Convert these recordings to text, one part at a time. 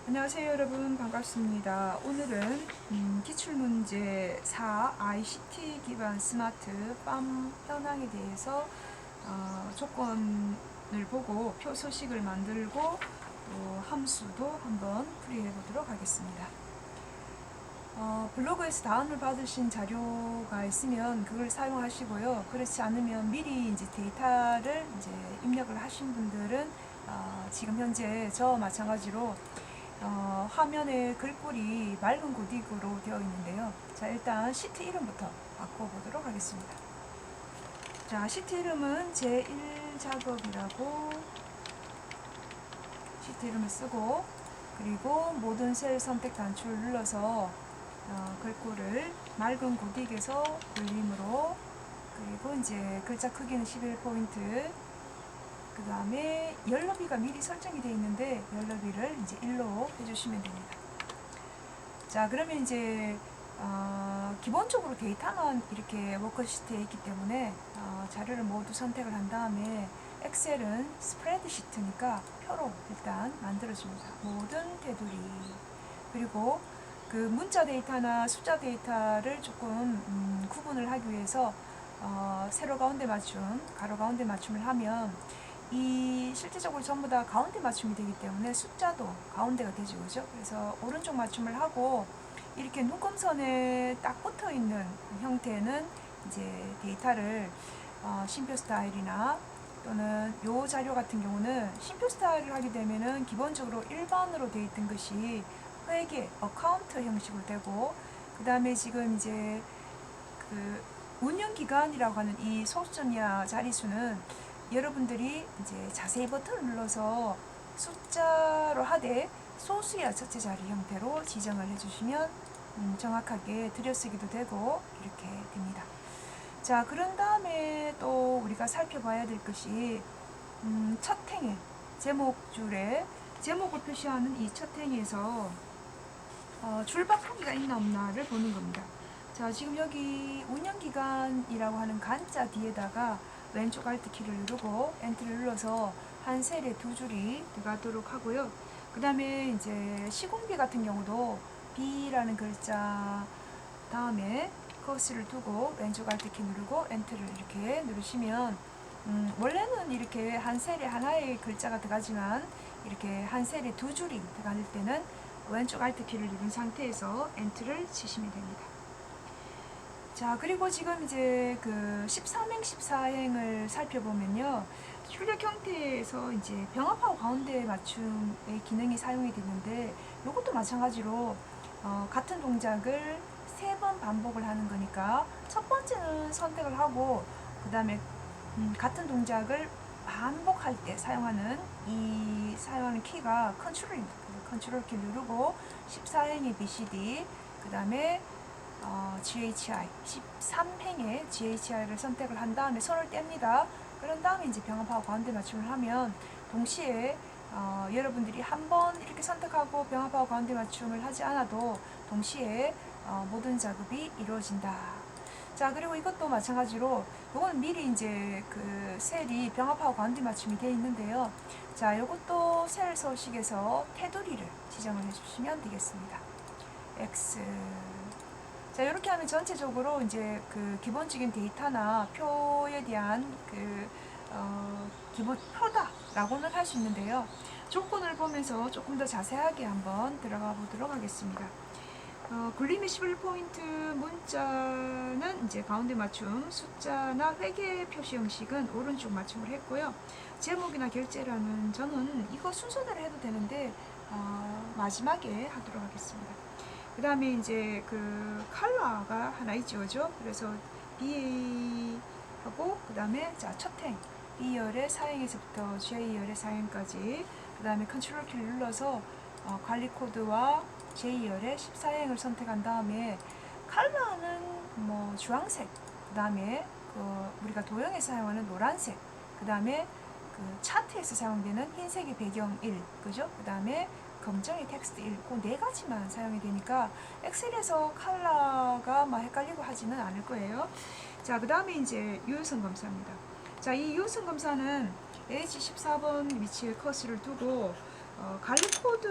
안녕하세요 여러분, 반갑습니다. 오늘은 기출문제 4 ICT 기반 스마트 팜 현황에 대해서 조건을 보고 표 소식을 만들고 또 함수도 한번 풀이해 보도록 하겠습니다. 블로그에서 다운을 받으신 자료가 있으면 그걸 사용하시고요. 그렇지 않으면 미리 이제 데이터를 이제 입력을 하신 분들은 지금 현재 저와 마찬가지로 화면에 글꼴이 맑은 고딕으로 되어 있는데요. 자, 일단 시트 이름부터 바꿔보도록 하겠습니다. 자, 시트 이름은 제1작업이라고 시트 이름을 쓰고, 그리고 모든 셀 선택 단추를 눌러서 글꼴을 맑은 고딕에서 볼륨으로, 그리고 이제 글자 크기는 11포인트, 그 다음에 열너비가 미리 설정이 되어 있는데 열너비를 이제 1로 해주시면 됩니다. 자, 그러면 이제 기본적으로 데이터만 이렇게 워크시트에 있기 때문에 자료를 모두 선택을 한 다음에 엑셀은 스프레드시트니까 표로 일단 만들어줍니다. 모든 테두리, 그리고 그 문자 데이터나 숫자 데이터를 조금 구분을 하기 위해서 세로 가운데 맞춤, 가로 가운데 맞춤을 하면 이 실질적으로 전부 다 가운데 맞춤이 되기 때문에 숫자도 가운데가 되죠, 그죠? 그래서 오른쪽 맞춤을 하고 이렇게 눈금선에 딱 붙어 있는 형태는 이제 데이터를 심표 스타일이나 또는 요 자료 같은 경우는 심표 스타일을 하게 되면은 기본적으로 1번으로 되어 있던 것이 회계, 어카운트 형식으로 되고, 그 다음에 지금 이제 그 운영기간이라고 하는 이 소수점이나 자릿수는 여러분들이 이제 자세히 버튼을 눌러서 숫자로 하되 소수야 첫째 자리 형태로 지정을 해주시면 정확하게 들여쓰기도 되고 이렇게 됩니다. 자, 그런 다음에 또 우리가 살펴봐야 될 것이 첫 행에 제목줄에 제목을 표시하는 이 첫 행에서 줄바꾸기가 있나 없나를 보는 겁니다. 자, 지금 여기 운영기간이라고 하는 간자 뒤에다가 왼쪽 알트 키를 누르고 엔터를 눌러서 한 셀에 두 줄이 들어가도록 하고요. 그 다음에 이제 시공비 같은 경우도 B라는 글자 다음에 커서를 두고 왼쪽 알트 키 누르고 엔터를 이렇게 누르시면 원래는 이렇게 한 셀에 하나의 글자가 들어가지만 이렇게 한 셀에 두 줄이 들어갈 때는 왼쪽 알트 키를 누른 상태에서 엔터를 치시면 됩니다. 자, 그리고 지금 이제 그 13행, 14행을 살펴보면요. 출력 형태에서 이제 병합하고 가운데 맞춤의 기능이 사용이 되는데 이것도 마찬가지로 같은 동작을 3번 반복을 하는 거니까 첫 번째는 선택을 하고 그 다음에 같은 동작을 반복할 때 사용하는 키가 컨트롤입니다. 컨트롤 키 누르고 14행의 BCD, 그 다음에 GHI, 13행의 GHI를 선택을 한 다음에 손을 뗍니다. 그런 다음에 이제 병합하고 가운데 맞춤을 하면 동시에 여러분들이 한 번 이렇게 선택하고 병합하고 가운데 맞춤을 하지 않아도 동시에 모든 작업이 이루어진다. 자, 그리고 이것도 마찬가지로 이거는 미리 이제 그 셀이 병합하고 가운데 맞춤이 되어 있는데요. 자, 이것도 셀 서식에서 테두리를 지정을 해주시면 되겠습니다. X. 자, 이렇게 하면 전체적으로 이제 그 기본적인 데이터나 표에 대한 그 기본 표다라고는 할 수 있는데요. 조건을 보면서 조금 더 자세하게 한번 들어가 보도록 하겠습니다. 굴림의 11포인트 문자는 이제 가운데 맞춤, 숫자나 회계 표시 형식은 오른쪽 맞춤을 했고요. 제목이나 결제라는 저는 이거 순서대로 해도 되는데 마지막에 하도록 하겠습니다. 그 다음에 이제 그 컬러가 하나 있죠, 그죠? 그래서 BA하고 그 다음에 자, 첫행 B열의 4행에서부터 J열의 4행까지, 그 다음에 컨트롤 키를 눌러서 관리 코드와 J열의 14행을 선택한 다음에 컬러는 뭐 주황색, 그 다음에 그 우리가 도형에서 사용하는 노란색, 그 다음에 그 차트에서 사용되는 흰색의 배경 1, 그죠? 그 다음에 검정의 텍스트 1, 그 네 가지만 사용이 되니까 엑셀에서 컬러가 막 헷갈리고 하지는 않을 거예요. 자, 그 다음에 이제 유효성 검사입니다. 자, 이 유효성 검사는 H14번 위치에 커서를 두고 관리 코드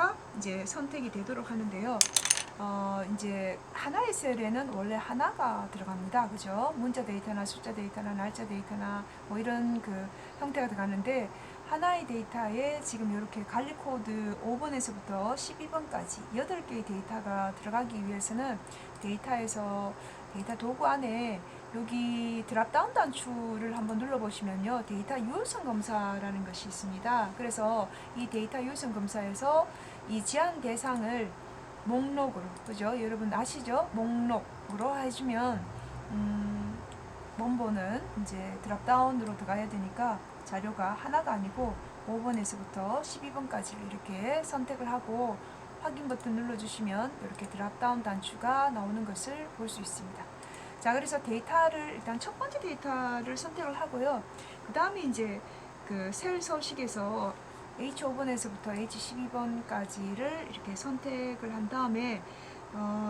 데이터가 이제 선택이 되도록 하는데요. 이제 하나의 셀에는 원래 하나가 들어갑니다. 그죠? 문자 데이터나 숫자 데이터나 날짜 데이터나 뭐 이런 그 형태가 들어가는데, 하나의 데이터에 지금 이렇게 관리 코드 5번에서부터 12번까지 8개의 데이터가 들어가기 위해서는 데이터에서 데이터 도구 안에 여기 드랍다운 단추를 한번 눌러보시면요, 데이터 유효성 검사라는 것이 있습니다. 그래서 이 데이터 유효성 검사에서 이 제한 대상을 목록으로, 그죠? 여러분 아시죠? 목록으로 해주면 원본은 이제 드랍다운으로 들어가야 되니까 자료가 하나가 아니고 5번에서부터 12번까지를 이렇게 선택을 하고 확인 버튼 눌러주시면 이렇게 드랍다운 단추가 나오는 것을 볼 수 있습니다. 자, 그래서 데이터를 일단 첫 번째 데이터를 선택을 하고요. 그 다음에 이제 그 셀 서식에서 H5번에서부터 H12번까지를 이렇게 선택을 한 다음에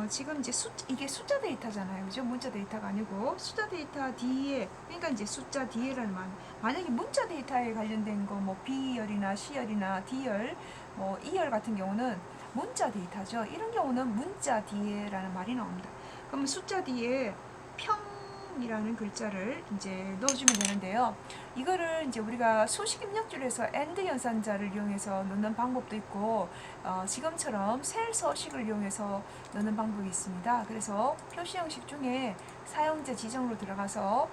지금 이제 이게 숫자 데이터잖아요. 그죠? 문자 데이터가 아니고 숫자 데이터 뒤에, 그러니까 이제 숫자 뒤에라는 말. 만약에 문자 데이터에 관련된 거 뭐 B열이나 C열이나 D열, 뭐 E열 같은 경우는 문자 데이터죠. 이런 경우는 문자 뒤에라는 말이 나옵니다. 그럼 숫자 뒤에 평이라는 글자를 이제 넣어주면 되는데요. 이거를 이제 우리가 수식 입력줄에서 AND 연산자를 이용해서 넣는 방법도 있고, 지금처럼 셀 서식을 이용해서 넣는 방법이 있습니다. 그래서 표시 형식 중에 사용자 지정으로 들어가서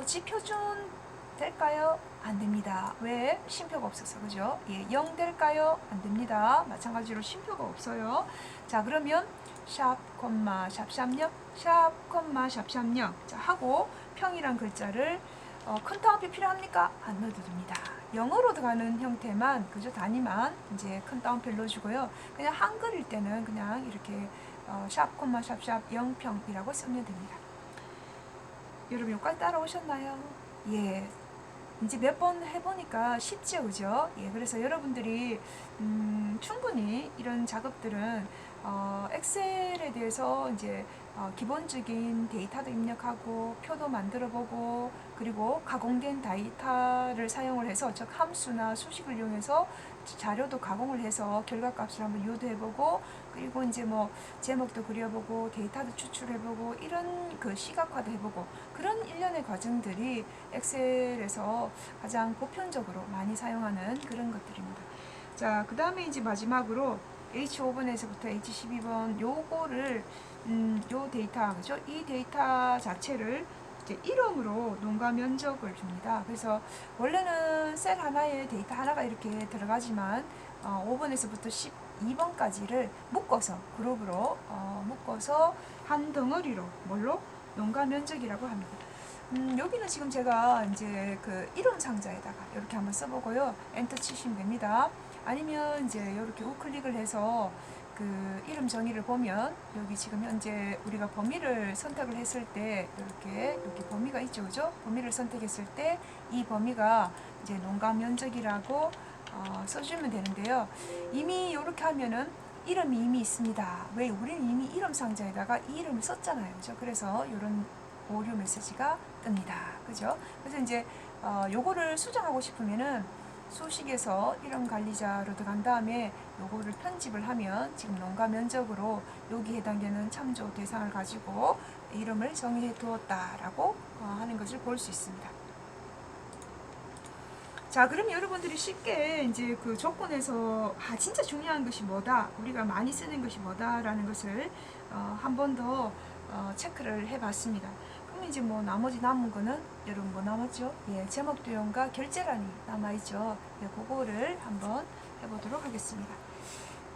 지표준 될까요? 안 됩니다. 왜? 쉼표가 없어서. 그죠? 예, 0 될까요? 안 됩니다. 마찬가지로 쉼표가 없어요. 자, 그러면 샵, 샵샵0, 샵, 샵샵0 자, 하고 평이란 글자를 큰 따옴표 필요합니까? 안 넣어도 됩니다. 영어로 들어가는 형태만, 그죠? 단위만 이제 큰 따옴표를 넣어주고요. 그냥 한글일 때는 그냥 이렇게 샵, 샵샵 0평이라고 쓰면 됩니다. 여러분 여기까지 따라오셨나요? 예. 이제 몇 번 해보니까 쉽죠, 그죠? 예, 그래서 여러분들이 충분히 이런 작업들은 엑셀에 대해서 이제 기본적인 데이터도 입력하고 표도 만들어보고, 그리고 가공된 데이터를 사용을 해서, 즉 함수나 수식을 이용해서 자료도 가공을 해서 결과값을 한번 유도해보고, 그리고 이제 뭐 제목도 그려보고 데이터도 추출해보고 이런 그 시각화도 해보고, 그런 일련의 과정들이 엑셀에서 가장 보편적으로 많이 사용하는 그런 것들입니다. 자, 그 다음에 이제 마지막으로 H5번에서부터 H12번 요거를 요 데이터, 그죠? 이 데이터 자체를 이제 이름으로 농가 면적을 줍니다. 그래서 원래는 셀 하나에 데이터 하나가 이렇게 들어가지만 5번에서부터 12번까지를 묶어서 그룹으로 묶어서 한 덩어리로 뭘로? 농가 면적이라고 합니다. 여기는 지금 제가 이제 그 이름 상자에다가 이렇게 한번 써보고요. 엔터 치시면 됩니다. 아니면 이제 이렇게 우클릭을 해서 그 이름 정의를 보면 여기 지금 현재 우리가 범위를 선택을 했을 때 이렇게 여기 범위가 있죠, 그죠? 범위를 선택했을 때 이 범위가 이제 농가 면적이라고 써주면 되는데요. 이미 이렇게 하면은 이름이 이미 있습니다. 왜? 우리는 이미 이름 상자에다가 이 이름을 썼잖아요, 그죠? 그래서 이런 오류 메시지가 뜹니다, 그죠? 그래서 이제 요거를 수정하고 싶으면은 수식에서 이름 관리자로 들어간 다음에 요거를 편집을 하면 지금 농가 면적으로 여기 해당되는 참조 대상을 가지고 이름을 정의해 두었다라고 하는 것을 볼 수 있습니다. 자, 그럼 여러분들이 쉽게 이제 그 조건에서 진짜 중요한 것이 뭐다, 우리가 많이 쓰는 것이 뭐다라는 것을 한 번 더 체크를 해봤습니다. 그럼 이제 뭐 나머지 남은 거는 여러분 뭐 남았죠? 예, 제목 도형과 결제란이 남아있죠. 예, 그거를 한번 해보도록 하겠습니다.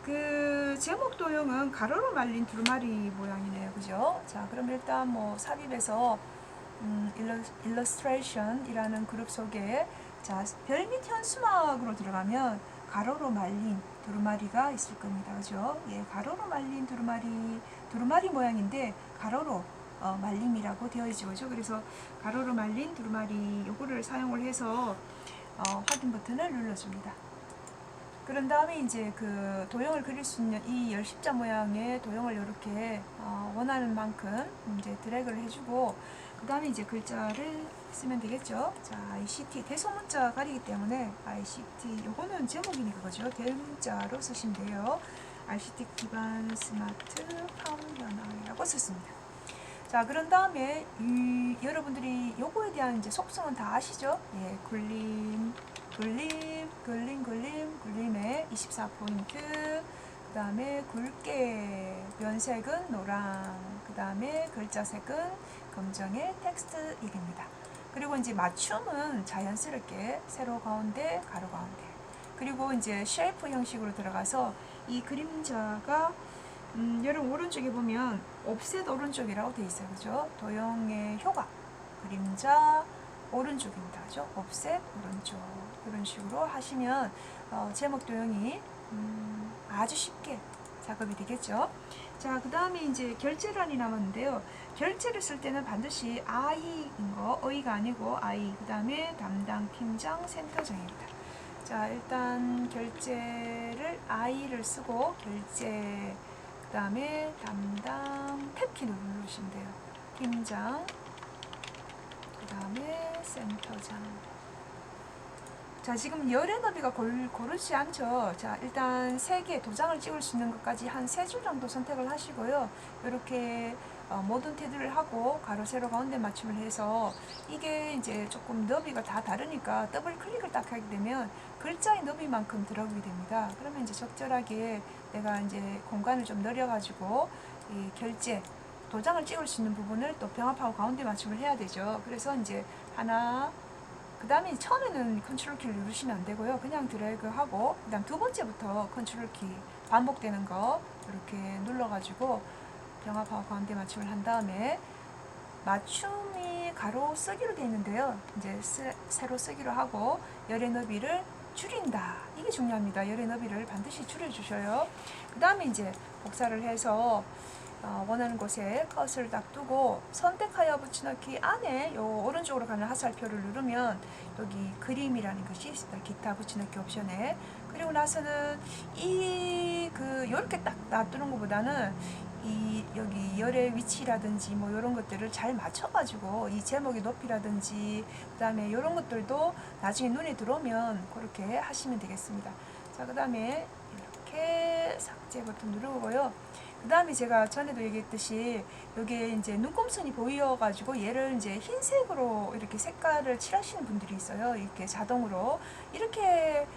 그 제목 도형은 가로로 말린 두루마리 모양이네요, 그죠? 자, 그럼 일단 뭐 삽입에서 일러스트레이션이라는 그룹 속에 자, 별 및 현수막으로 들어가면 가로로 말린 두루마리가 있을 겁니다, 그죠? 예, 가로로 말린 두루마리 모양인데 가로로 말림이라고 되어 있죠, 그죠? 그래서 가로로 말린 두루마리 요거를 사용을 해서 확인 버튼을 눌러줍니다. 그런 다음에 이제 그 도형을 그릴 수 있는 이 열십자 모양의 도형을 이렇게 원하는 만큼 이제 드래그를 해주고, 그 다음에 이제 글자를 쓰면 되겠죠. 자, ICT 대소문자 가리기 때문에 ICT 요거는 제목이니까 그죠. 대문자로 쓰시면 돼요. ICT 기반 스마트 환경이라고 썼습니다. 자, 그런 다음에 여러분들이 요거에 대한 이제 속성은 다 아시죠? 예, 굴림의 24포인트, 그 다음에 굵게 면색은 노랑, 그 다음에 글자색은 검정의 텍스트 1입니다. 그리고 이제 맞춤은 자연스럽게 세로 가운데, 가로 가운데. 그리고 이제 쉐이프 형식으로 들어가서 이 그림자가 여러분 오른쪽에 보면 옵셋 오른쪽이라고 되어 있어요. 그죠? 도형의 효과. 그림자 오른쪽입니다. 그죠? 옵셋 오른쪽. 이런 식으로 하시면 제목 도형이 아주 쉽게 작업이 되겠죠. 자, 그 다음에 이제 결제란이 남았는데요. 결제를 쓸 때는 반드시 I인 거, 의가 아니고 I, 그 다음에 담당 팀장 센터장입니다. 자, 일단 결제를 I를 쓰고 결제, 그 다음에 담당 탭키 누르시면 돼요. 팀장, 그 다음에 센터장. 자, 지금 열의 너비가 고르지 않죠. 자, 일단 3개 도장을 찍을 수 있는 것까지 한 3줄 정도 선택을 하시고요. 이렇게 모든 테두리를 하고 가로 세로 가운데 맞춤을 해서 이게 이제 조금 너비가 다 다르니까 더블 클릭을 딱 하게 되면 글자의 너비만큼 들어가게 됩니다. 그러면 이제 적절하게 내가 이제 공간을 좀 늘려가지고 이 결제 도장을 찍을 수 있는 부분을 또 병합하고 가운데 맞춤을 해야 되죠. 그래서 이제 하나, 그 다음에 처음에는 컨트롤 키를 누르시면 안 되고요. 그냥 드래그하고 그 다음 두 번째부터 컨트롤 키 반복되는 거 이렇게 눌러가지고 병합하고 가운데 맞춤을 한 다음에 맞춤이 가로 쓰기로 되어 있는데요. 이제 세로 쓰기로 하고 열의 너비를 줄인다. 이게 중요합니다. 열의 너비를 반드시 줄여주셔요. 그 다음에 이제 복사를 해서 원하는 곳에 컷을 딱 두고 선택하여 붙여넣기 안에 요 오른쪽으로 가는 화살표를 누르면 여기 그림이라는 것이 있습니다. 기타 붙여넣기 옵션에. 그리고 나서는 요렇게 딱 놔두는 것보다는 여기 열의 위치라든지 뭐 이런 것들을 잘 맞춰가지고 이 제목의 높이라든지 그 다음에 이런 것들도 나중에 눈에 들어오면 그렇게 하시면 되겠습니다. 자, 그 다음에 이렇게 삭제 버튼 누르고요. 그 다음에 제가 전에도 얘기했듯이 여기에 이제 눈곱선이 보여가지고 얘를 이제 흰색으로 이렇게 색깔을 칠하시는 분들이 있어요. 이렇게 자동으로. 이렇게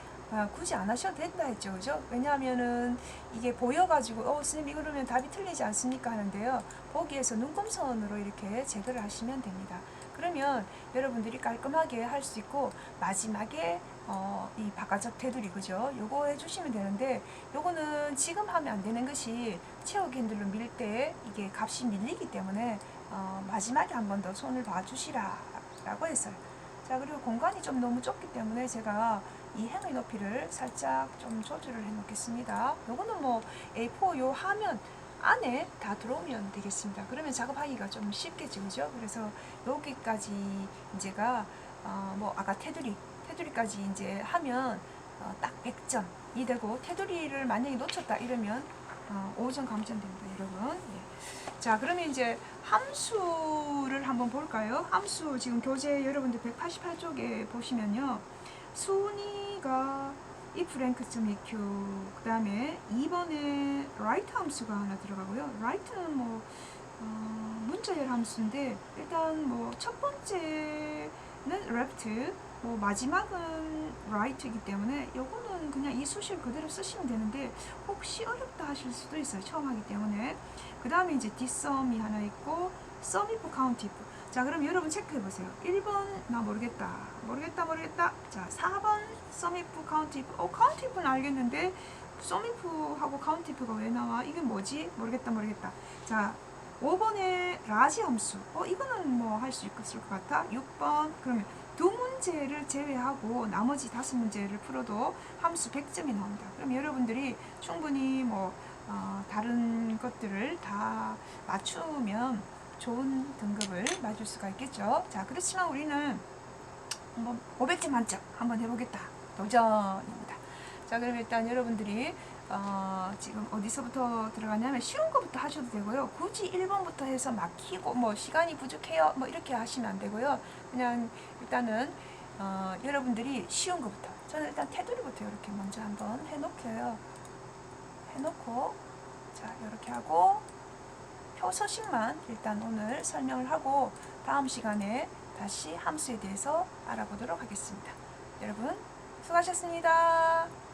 굳이 안 하셔도 된다 했죠. 그죠? 왜냐하면은 이게 보여가지고, 선생님 이거 그러면 답이 틀리지 않습니까? 하는데요. 보기에서 눈곱선으로 이렇게 제거를 하시면 됩니다. 그러면 여러분들이 깔끔하게 할 수 있고, 마지막에 이 바깥쪽 테두리, 그죠? 요거 해주시면 되는데, 요거는 지금 하면 안 되는 것이 채우기 핸들로 밀 때 이게 값이 밀리기 때문에, 마지막에 한 번 더 손을 봐주시라 라고 했어요. 자, 그리고 공간이 좀 너무 좁기 때문에 제가 이 행의 높이를 살짝 좀 조절을 해 놓겠습니다. 요거는 뭐 A4 요 화면 안에 다 들어오면 되겠습니다. 그러면 작업하기가 좀 쉽겠죠, 그죠? 그래서 여기까지 이제가 뭐 아까 테두리까지 이제 하면 딱 100점이 되고, 테두리를 만약에 놓쳤다 이러면 5점 감점됩니다, 여러분. 예. 자, 그러면 이제 함수를 한번 볼까요? 함수 지금 교재 여러분들 188쪽에 보시면요. 순위가 ifrank.eq, 그 다음에 2번에 write 함수가 하나 들어가고요. write는 뭐 문자열 함수인데, 일단 뭐 첫 번째는 left, 뭐 마지막은 right이기 때문에 요거는 그냥 이 수식을 그대로 쓰시면 되는데, 혹시 어렵다 하실 수도 있어요, 처음 하기 때문에. 그 다음에 이제 dsum이 하나 있고 sum if count if. 자, 그럼 여러분 체크해 보세요. 1번 나 모르겠다. 자, 4번 sum if count if. count if는 알겠는데 sum if하고 count if가 왜 나와? 이게 뭐지? 모르겠다. 자, 5번에 라지 함수. 이거는 뭐 할 수 있을 것 같아. 6번. 그러면 두 문제를 제외하고 나머지 5문제를 풀어도 함수 100점이 나온다. 그럼 여러분들이 충분히 뭐 다른 것들을 다 맞추면 좋은 등급을 맞을 수가 있겠죠. 자, 그렇지만 우리는 한번 500점 만점 한번 해보겠다. 도전입니다. 자, 그럼 일단 여러분들이 지금 어디서부터 들어가냐면 쉬운 거부터 하셔도 되고요. 굳이 1번부터 해서 막히고 뭐 시간이 부족해요 뭐 이렇게 하시면 안 되고요. 그냥 일단은 여러분들이 쉬운 거부터, 저는 일단 테두리부터 이렇게 먼저 한번 해놓고요. 해놓고 자 이렇게 하고 표 서식만 일단 오늘 설명을 하고 다음 시간에 다시 함수에 대해서 알아보도록 하겠습니다. 여러분 수고하셨습니다.